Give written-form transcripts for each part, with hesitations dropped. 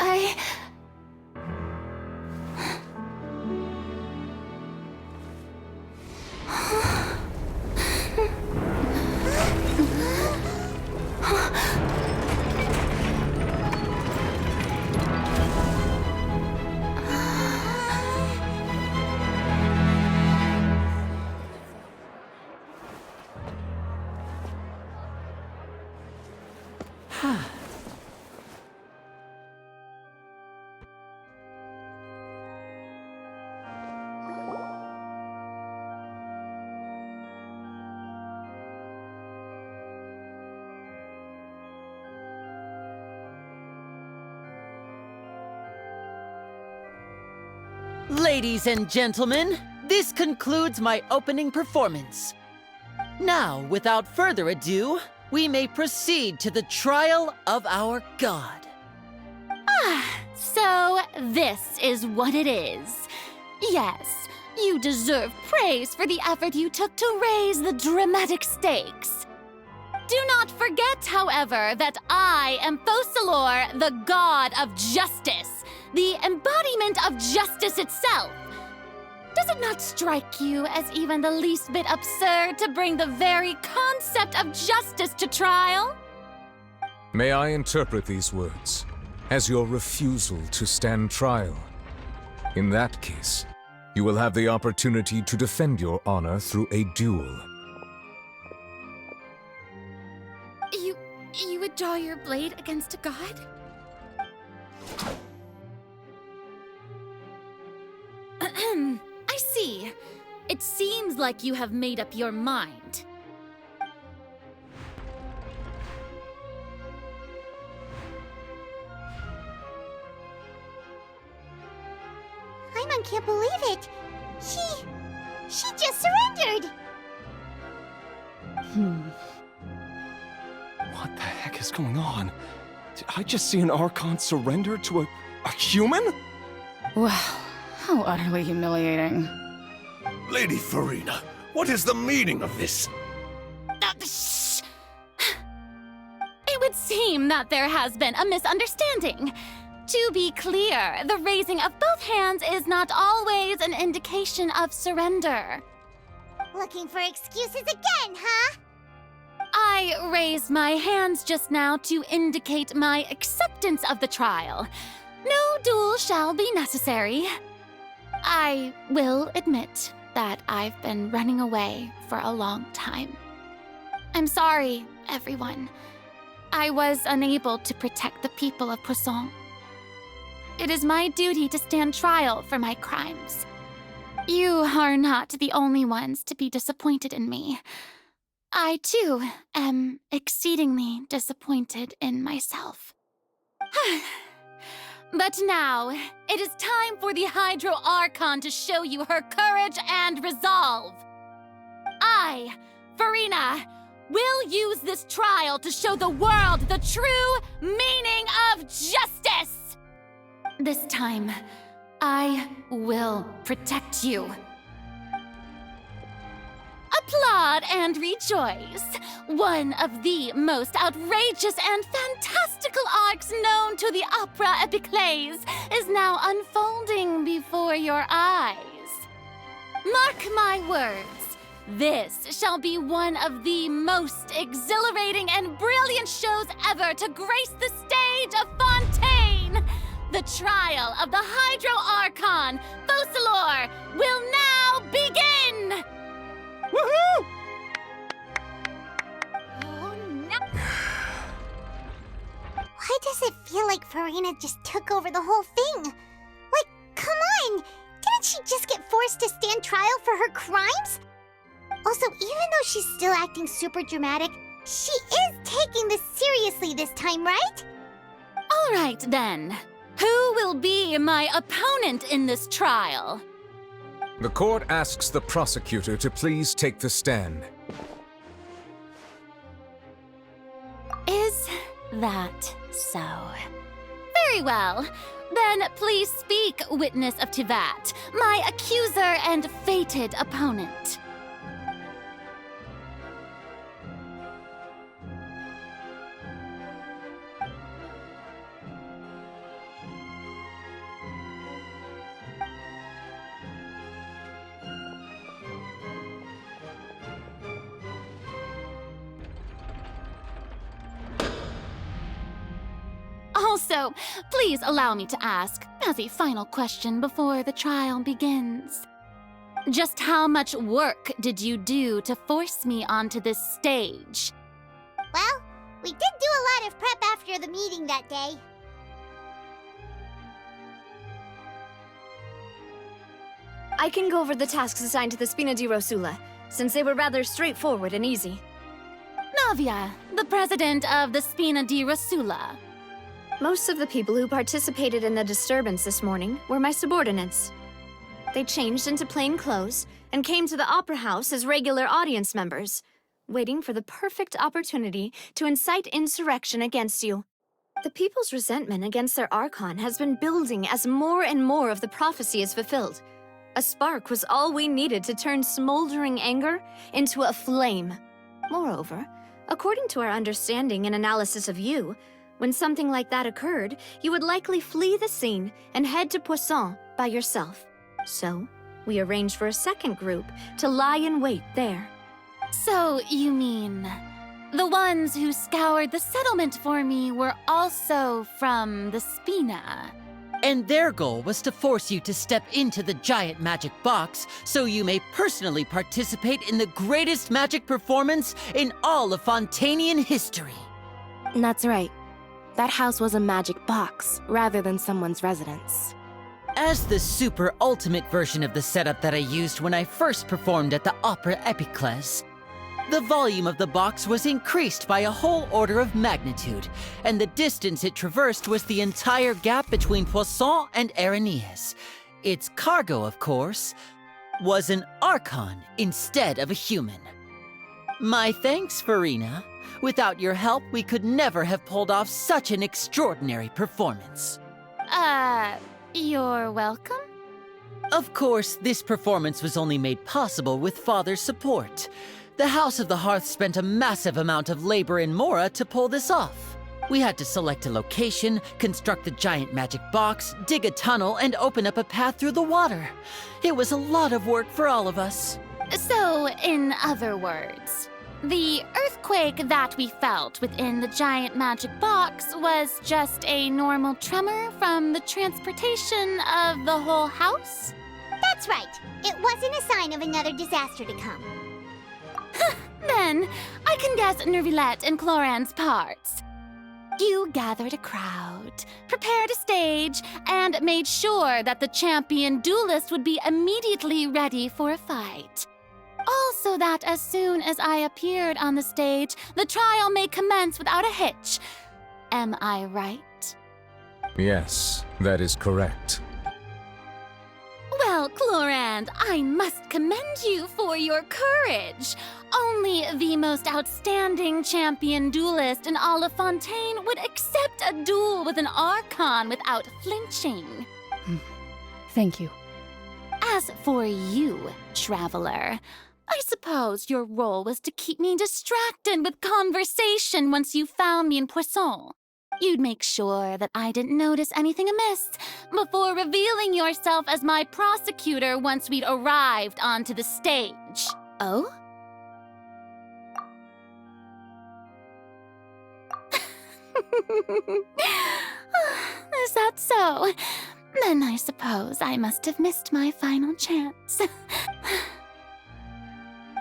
I... Ladies and gentlemen, this concludes my opening performance. Now, without further ado, we may proceed to the trial of our god. So this is what it is. Yes, you deserve praise for the effort you took to raise the dramatic stakes. Do not forget, however, that I am Focalor, the god of justice, the embodiment of justice itself. Does it not strike you as even the least bit absurd to bring the very concept of justice to trial? May I interpret these words as your refusal to stand trial? In that case, you will have the opportunity to defend your honor through a duel. You would draw your blade against a god? I see. It seems like you have made up your mind. Paimon can't believe it. She just surrendered. What the heck is going on? Did I just see an Archon surrender to a human? Wow, how utterly humiliating. Lady Furina, what is the meaning of this? Shh! It would seem that there has been a misunderstanding. To be clear, the raising of both hands is not always an indication of surrender. Looking for excuses again, huh? I raised my hands just now to indicate my acceptance of the trial. No duel shall be necessary. I will admit that I've been running away for a long time. I'm sorry, everyone. I was unable to protect the people of Poisson. It is my duty to stand trial for my crimes. You are not the only ones to be disappointed in me. I, too, am exceedingly disappointed in myself. But now, it is time for the Hydro Archon to show you her courage and resolve. I, Furina, will use this trial to show the world the true meaning of justice! This time, I will protect you. Applaud and rejoice! One of the most outrageous and fantastical arcs known to the opera epiclese is now unfolding before your eyes. Mark my words, this shall be one of the most exhilarating and brilliant shows ever to grace the stage of Fontaine! The trial of the Hydro Archon, Focalor, will now begin! Woohoo! Oh, no. Why does it feel like Furina just took over the whole thing? Like, come on! Didn't she just get forced to stand trial for her crimes? Also, even though she's still acting super dramatic, she is taking this seriously this time, right? All right, then. Who will be my opponent in this trial? The court asks the prosecutor to please take the stand. Is that so? Very well. Then please speak, witness of Tivat, my accuser and fated opponent. Also, please allow me to ask, as a final question before the trial begins. Just how much work did you do to force me onto this stage? Well, we did do a lot of prep after the meeting that day. I can go over the tasks assigned to the Spina di Rosula, since they were rather straightforward and easy. Navia, the president of the Spina di Rosula. Most of the people who participated in the disturbance this morning were my subordinates. They changed into plain clothes and came to the Opera House as regular audience members, waiting for the perfect opportunity to incite insurrection against you. The people's resentment against their Archon has been building as more and more of the prophecy is fulfilled. A spark was all we needed to turn smoldering anger into a flame. Moreover, according to our understanding and analysis of you, when something like that occurred, you would likely flee the scene and head to Poisson by yourself. So, we arranged for a second group to lie in wait there. So, you mean, the ones who scoured the settlement for me were also from the Spina? And their goal was to force you to step into the giant magic box so you may personally participate in the greatest magic performance in all of Fontanian history. That's right. That house was a magic box, rather than someone's residence. As the super ultimate version of the setup that I used when I first performed at the Opera Epiclese, the volume of the box was increased by a whole order of magnitude, and the distance it traversed was the entire gap between Poisson and Araneas. Its cargo, of course, was an Archon instead of a human. My thanks, Furina. Without your help, we could never have pulled off such an extraordinary performance. You're welcome? Of course, this performance was only made possible with Father's support. The House of the Hearth spent a massive amount of labor in Mora to pull this off. We had to select a location, construct the giant magic box, dig a tunnel, and open up a path through the water. It was a lot of work for all of us. So, in other words, the earthquake that we felt within the giant magic box was just a normal tremor from the transportation of the whole house? That's right. It wasn't a sign of another disaster to come. Then, I can guess Nervilette and Cloran's parts. You gathered a crowd, prepared a stage, and made sure that the champion duelist would be immediately ready for a fight. Also that as soon as I appeared on the stage, the trial may commence without a hitch. Am I right? Yes, that is correct. Well, Clorand, I must commend you for your courage. Only the most outstanding champion duelist in all of Fontaine would accept a duel with an Archon without flinching. Thank you. As for you, Traveler, I suppose your role was to keep me distracted with conversation once you found me in Poisson. You'd make sure that I didn't notice anything amiss before revealing yourself as my prosecutor once we'd arrived onto the stage. Oh? Is that so? Then I suppose I must have missed my final chance.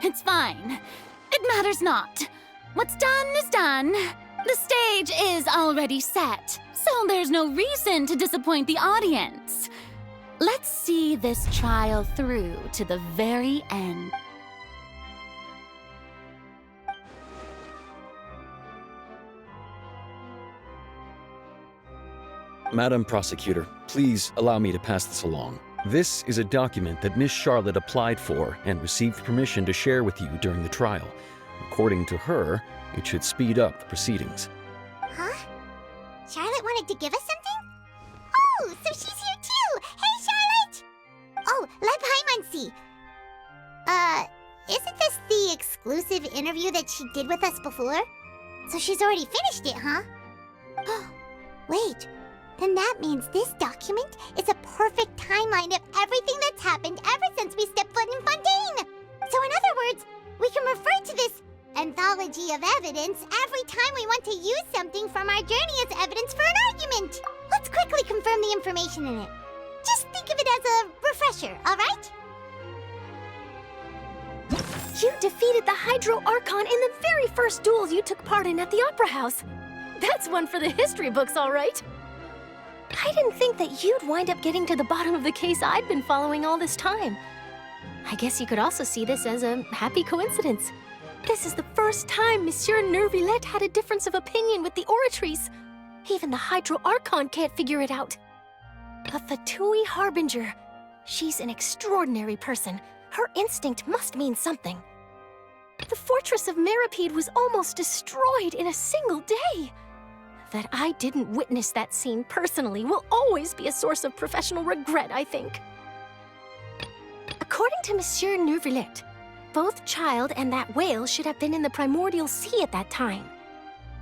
It's fine. It matters not. What's done is done. The stage is already set, so there's no reason to disappoint the audience. Let's see this trial through to the very end. Madam Prosecutor, please allow me to pass this along. This is a document that Miss Charlotte applied for and received permission to share with you during the trial. According to her, it should speed up the proceedings. Huh? Charlotte wanted to give us something? Oh, so she's here too! Hey, Charlotte! Oh, let Paimon see. Isn't this the exclusive interview that she did with us before? So she's already finished it, huh? Oh, wait. Then that means this document is a perfect timeline of everything that's happened ever since we stepped foot in Fontaine! So in other words, we can refer to this anthology of evidence every time we want to use something from our journey as evidence for an argument. Let's quickly confirm the information in it. Just think of it as a refresher, alright? You defeated the Hydro Archon in the very first duels you took part in at the Opera House. That's one for the history books, all right. I didn't think that you'd wind up getting to the bottom of the case I'd been following all this time. I guess you could also see this as a happy coincidence. This is the first time Monsieur Nervillette had a difference of opinion with the Oratrice. Even the Hydro Archon can't figure it out. A Fatui Harbinger. She's an extraordinary person. Her instinct must mean something. The fortress of Meripede was almost destroyed in a single day. That I didn't witness that scene personally will always be a source of professional regret, I think. According to Monsieur Nervillette, both Child and that whale should have been in the primordial sea at that time.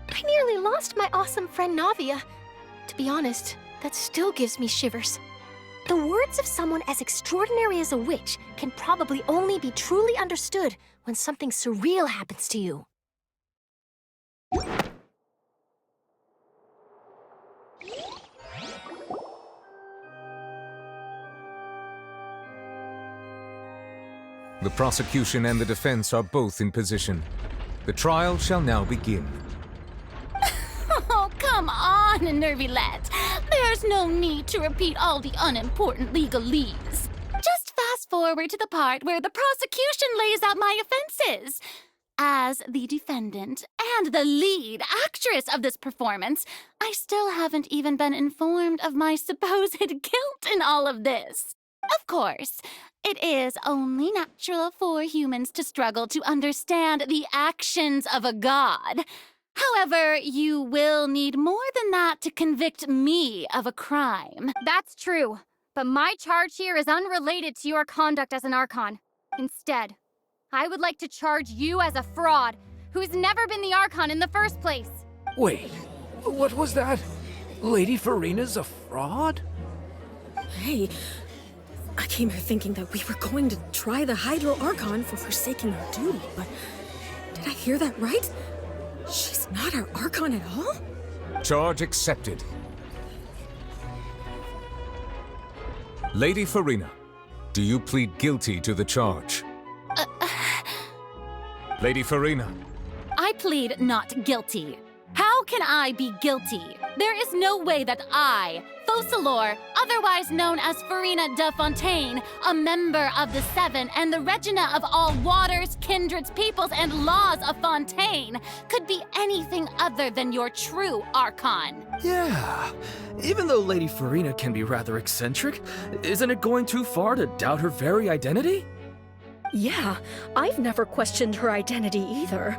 I nearly lost my awesome friend Navia. To be honest, that still gives me shivers. The words of someone as extraordinary as a witch can probably only be truly understood when something surreal happens to you. The prosecution and the defense are both in position. The trial shall now begin. Oh, come on, Nervillette. There's no need to repeat all the unimportant legalese. Just fast forward to the part where the prosecution lays out my offenses. As the defendant and the lead actress of this performance, I still haven't even been informed of my supposed guilt in all of this. Of course, it is only natural for humans to struggle to understand the actions of a god. However, you will need more than that to convict me of a crime. That's true, but my charge here is unrelated to your conduct as an Archon. Instead, I would like to charge you as a fraud who's never been the Archon in the first place. Wait, what was that? Lady Furina's a fraud? Hey, I came here thinking that we were going to try the Hydro Archon for forsaking our duty, but did I hear that right? She's not our Archon at all? Charge accepted. Lady Furina, do you plead guilty to the charge? Lady Furina. I plead not guilty. How can I be guilty? There is no way that I, Focalor, otherwise known as Furina de Fontaine, a member of the Seven and the Regina of all waters, kindreds, peoples, and laws of Fontaine, could be anything other than your true Archon. Yeah, even though Lady Furina can be rather eccentric, isn't it going too far to doubt her very identity? Yeah, I've never questioned her identity either.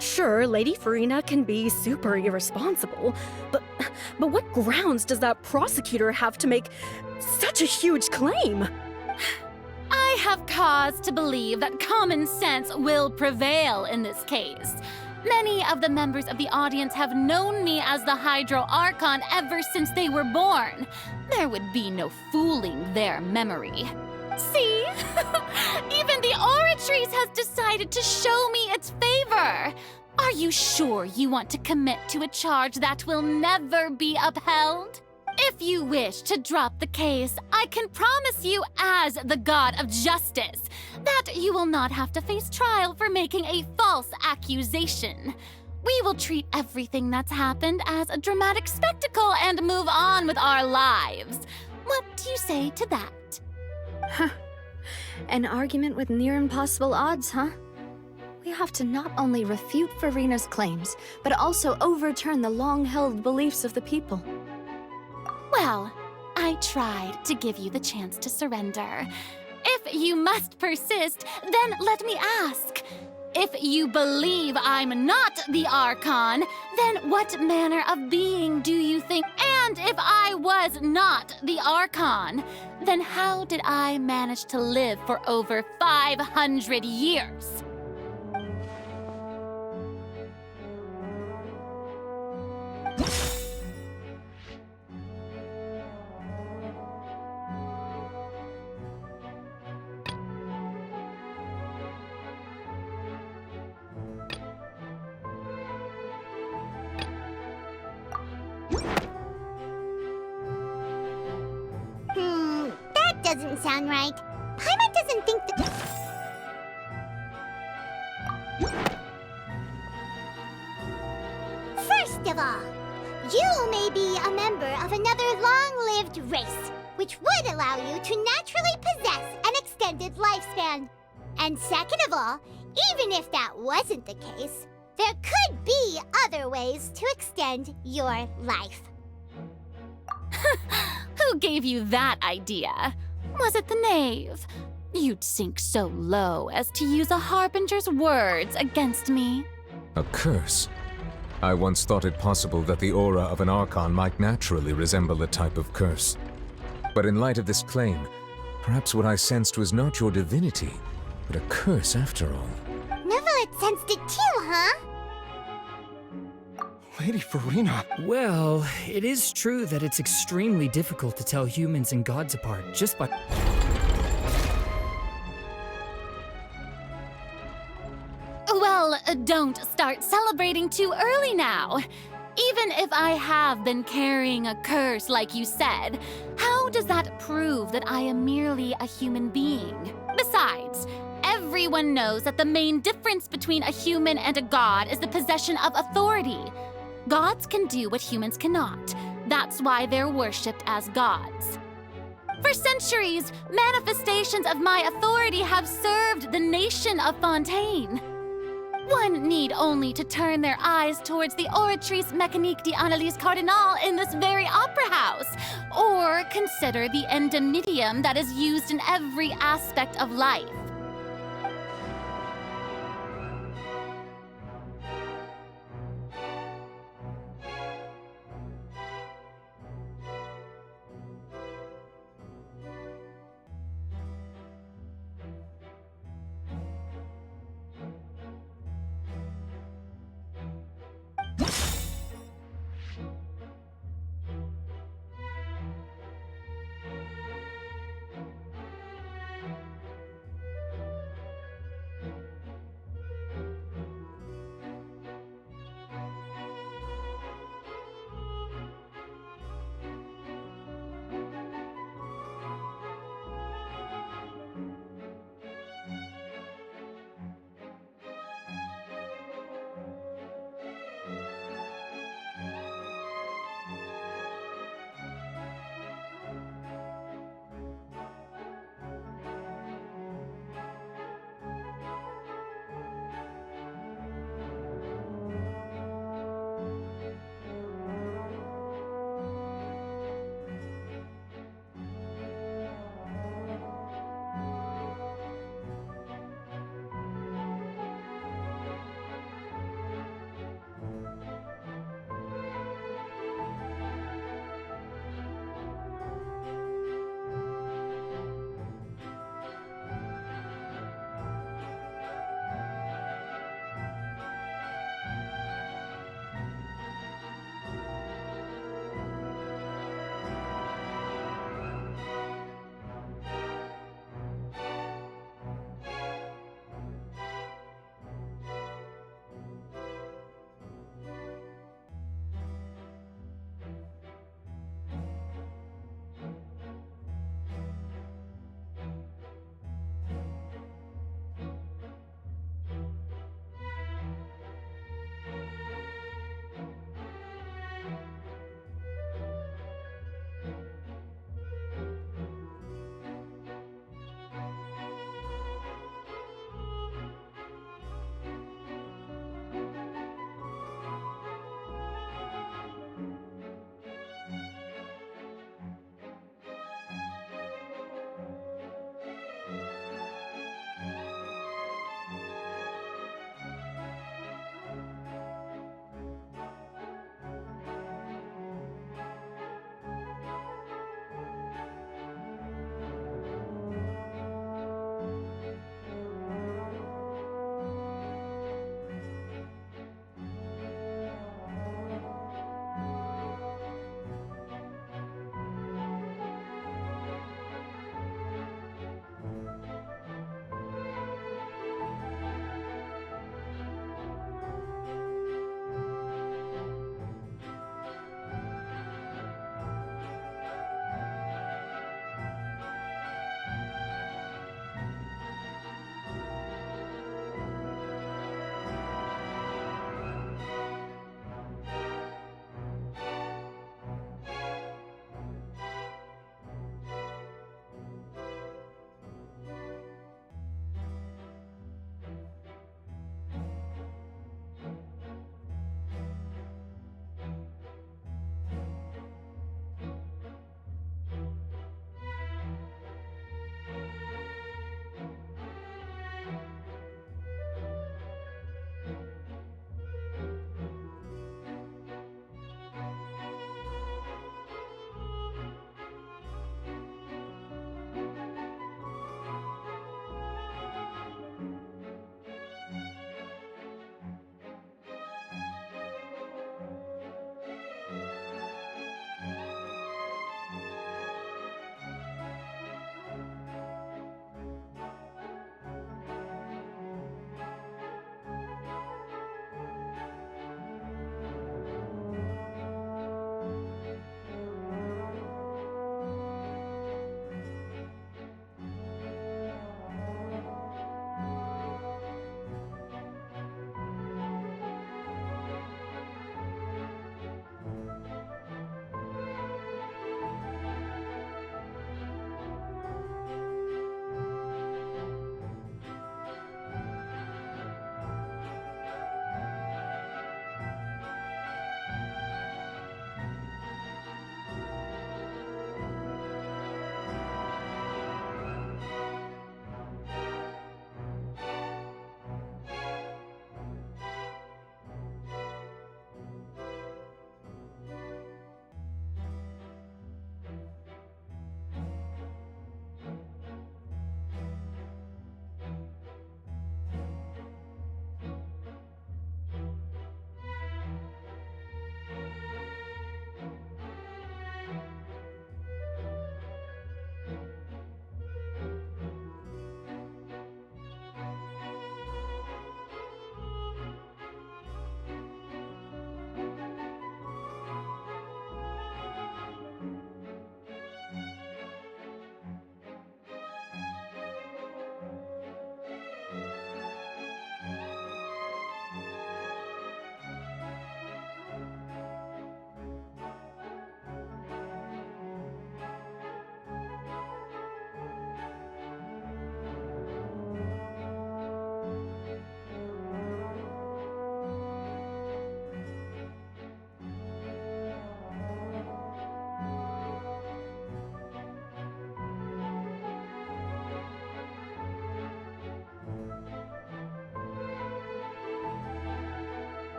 Sure, Lady Furina can be super irresponsible, but what grounds does that prosecutor have to make such a huge claim? I have cause to believe that common sense will prevail in this case. Many of the members of the audience have known me as the Hydro Archon ever since they were born. There would be no fooling their memory. See? Even the Oratrice has decided to show me its favor. Are you sure you want to commit to a charge that will never be upheld? If you wish to drop the case, I can promise you as the God of Justice that you will not have to face trial for making a false accusation. We will treat everything that's happened as a dramatic spectacle and move on with our lives. What do you say to that? Huh. An argument with near impossible odds, huh? We have to not only refute Furina's claims, but also overturn the long-held beliefs of the people. Well, I tried to give you the chance to surrender. If you must persist, then let me ask. If you believe I'm not the Archon, then what manner of being do you think? And if I was not the Archon, then how did I manage to live for over 500 years? doesn't sound right. Paimon doesn't think that... First of all, you may be a member of another long-lived race, which would allow you to naturally possess an extended lifespan. And second of all, even if that wasn't the case, there could be other ways to extend your life. Who gave you that idea? Was it the knave? You'd sink so low as to use a harbinger's words against me. A curse? I once thought it possible that the aura of an Archon might naturally resemble a type of curse. But in light of this claim, perhaps what I sensed was not your divinity, but a curse after all. Neverlet sensed it too, huh? Lady Furina. Well, it is true that it's extremely difficult to tell humans and gods apart just by... Well, don't start celebrating too early now. Even if I have been carrying a curse like you said, how does that prove that I am merely a human being? Besides, everyone knows that the main difference between a human and a god is the possession of authority. Gods can do what humans cannot. That's why they're worshipped as gods. For centuries, manifestations of my authority have served the nation of Fontaine. One need only to turn their eyes towards the Oratrice Mécanique d'Analyse Cardinal in this very opera house, or consider the endemnitium that is used in every aspect of life.